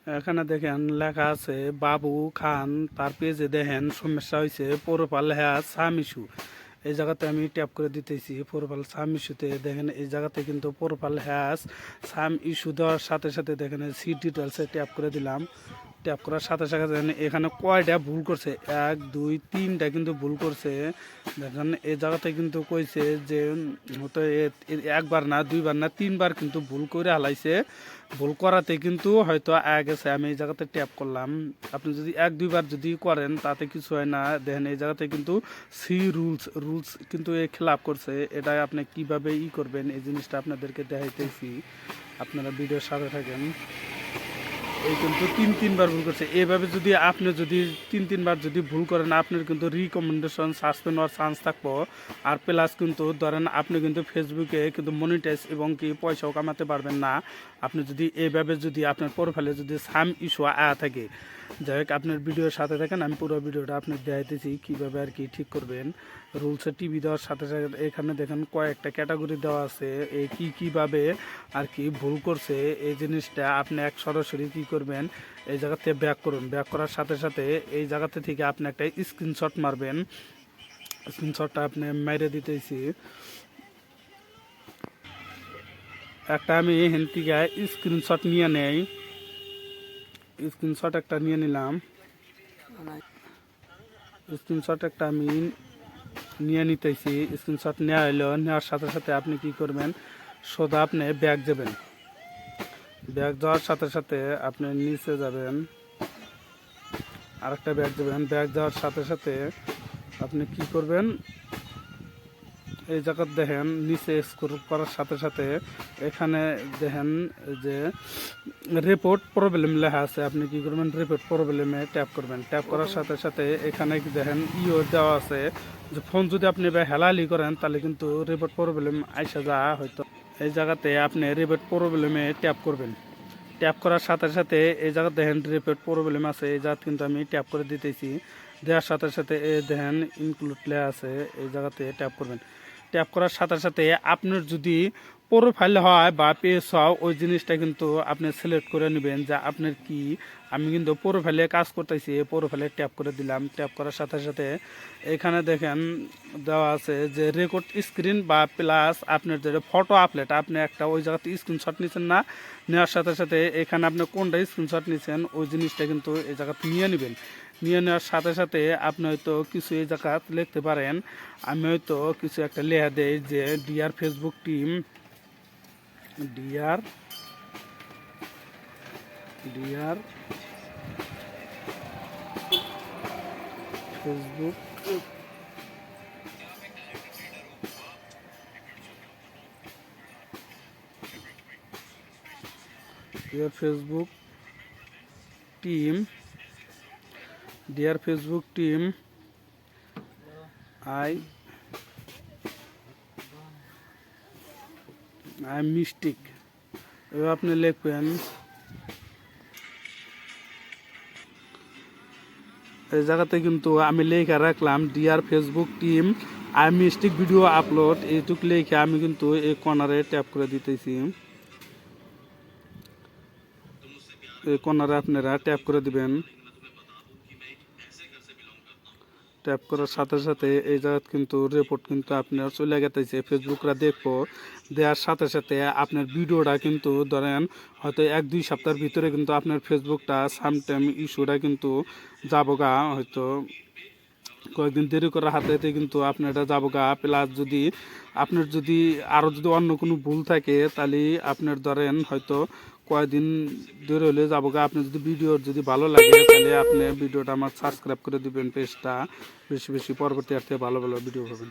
এখানে দেখেন লেখা আছে বাবু খান, তার পেজে দেখেন সমস্যা হয়েছে প্রোফাইল হ্যাজ সাম ইস্যু। এই জায়গাতে আমি ট্যাপ করে দিতেছি প্রোফাইল সাম ইস্যুতে। দেখেন এই জায়গাতে কিন্তু প্রোফাইল হ্যাজ সাম ইস্যু দেওয়ার সাথে সাথে দেখেন সি ডিটেলসে ট্যাপ করে দিলাম। ট্যাপ করার সাথে সাথে দেখেন এখানে কয়টা ভুল করছে, 1 2 3টা কিন্তু ভুল করছে। দেখেন এই জায়গাতে কিন্তু কইছে যে হয়তো একবার না দুইবার না তিনবার কিন্তু ভুল করে হালাইছে। ভুল করাতে কিন্তু হয়তো গেছে। আমি এই জায়গাতে ট্যাপ করলাম। আপনি যদি 1 2বার যদি করেন তাতে কিছু হয় না। দেখেন এই জায়গাতে কিন্তু সি রুলস কিন্তু এ খেলাপ করছে। এটা আপনি কিভাবে করবেন এই জিনিসটা আপনাদেরকে দেখাইতেছি, আপনারা ভিডিওর সাথে থাকেন। এই কিন্তু 3বার ভুল করছে। এইভাবে যদি আপনি যদি 3বার যদি ভুল করেন আপনার কিন্তু রিকমেন্ডেশন সাসপেন্ড হওয়ার চান্স থাকবো। আর প্লাস কিন্তু ধরেন আপনি কিন্তু ফেসবুকে কিন্তু মনিটাইজ এবং কি পয়সাও কামাতে পারবেন না আপনি যদি এইভাবে যদি আপনার প্রোফাইলে যদি সাম ইস্যু থাকে। যাই হোক আপনার ভিডিওর সাথে থাকেন, আমি পুরো ভিডিওটা আপনার দেখাইতেছি কীভাবে আর কি ঠিক করবেন। রুলসে টিভি দেওয়ার সাথে সাথে এখানে দেখেন কয়েকটা ক্যাটাগরি দেওয়া আছে, এই কীভাবে আর কি ভুল করছে এই জিনিসটা আপনি সরাসরি কী করবেন, এই জায়গাতে ব্যাক করুন। ব্যাক করার সাথে সাথে এই জায়গাতে থেকে আপনি একটা স্ক্রিনশট মারবেন। স্ক্রিনশটটা আপনি মেরে দিতেছি। একটা আমি এখান থেকে স্ক্রিনশট নিয়ে নেই। স্ক্রিনশট একটা নিয়ে নিলাম। স্ক্রিনশট একটা আমি নিয়ে নিতেছি। স্ক্রিনশট নেওয়া হলো, নেওয়ার সাথে সাথে আপনি কি করবেন, সোজা আপনি ব্যাক যাবেন। ব্যাক যাওয়ার সাথে সাথে আপনি নিচে যাবেন, আরেকটা ব্যাক যাবেন। ব্যাক যাওয়ার সাথে সাথে আপনি কি করবেন, এই জায়গা দেখেন নিচে স্ক্রল করার সাথে সাথে এখানে দেখেন যে রিপোর্ট প্রবলেম লেখা আছে। আপনি কি করবেন, রিপোর্ট প্রবলেমে ট্যাপ করবেন। ট্যাপ করার সাথে সাথে এখানে দেখেন দেওয়া আছে যে ফোন যদি আপনি হেলালি করেন তাহলে কিন্তু রিপোর্ট প্রবলেম আইসা যা হয়তো। এই জায়গাতে আপনি রিপোর্ট প্রবলেমে ট্যাপ করবেন। ট্যাপ করার সাথে সাথে এই জায়গাতে দেখেন রিপোর্ট প্রবলেম আছে, এই জায়গা কিন্তু আমি ট্যাপ করে দিতেছি। দেওয়ার সাথে সাথে দেখেন ইনক্লুড লেখা আছে, এই জায়গাতে ট্যাপ করবেন। ট্যাপ করার সাথে সাথে আপনার যদি প্রোফাইল হয় বা পেজ হয় ওই জিনিসটা কিন্তু আপনি সিলেক্ট করে নেবেন যে আপনার কি। আমি কিন্তু প্রোফাইলে কাজ করতেছি, প্রোফাইলে ট্যাপ করে দিলাম। ট্যাপ করার সাথে সাথে এখানে দেখেন দেওয়া আছে যে রেকর্ড স্ক্রিন বা প্লাস আপনার যে ফটো আপলোড, আপনি একটা ওই জায়গাতে স্ক্রিনশট নিচ্ছেন না, নেওয়ার সাথে সাথে এখানে আপনি কোনটা স্ক্রিনশট নিচ্ছেন ওই জিনিসটা কিন্তু এই জায়গাতে নিয়ে নেবেন। নিয়ে নেওয়ার সাথে সাথে আপনি হয়তো কিছু এই জায়গা লিখতে পারেন। আমি হয়তো কিছু একটা লেখা দেই যে dear Facebook team, dear dear Facebook dear Facebook team, dear Facebook team I mistake, এবার আপনি লিখবেন। এই জায়গাতে কিন্তু আমি লেখা রাখলাম dear Facebook team I mistake video upload, এইটুক লেখা আমি কিন্তু এই কর্নারে ট্যাপ করে দিতেছি। এই কর্নারে আপনারা ট্যাপ করে দিবেন। ট্যাপ করার সাথে সাথে এই জায়গায় কিন্তু রিপোর্ট কিন্তু আপনার চলে গেছে, ফেসবুকরা দেখবো। দেওয়ার সাথে সাথে আপনার ভিডিওটা কিন্তু ধরেন হয়তো 1 2 সপ্তাহের ভিতরে কিন্তু আপনার ফেসবুকটা সামটাইম ইস্যুটা কিন্তু যাবোগা, হয়তো কয়েকদিন দেরি করার হাতে কিন্তু আপনার এটা যাবোগা। প্লাস যদি আপনার যদি আরও যদি অন্য কোনো ভুল থাকে তাহলে আপনার ধরেন হয়তো কয়েকদিন ধরে হলে যাবোগা। আপনি যদি ভিডিওর যদি ভালো লাগে তাহলে আপনি ভিডিওটা আমার সাবস্ক্রাইব করে দিবেন পেজটা, বেশি বেশি পরবর্তী আর থেকে ভালো ভালো ভিডিও পাবেন।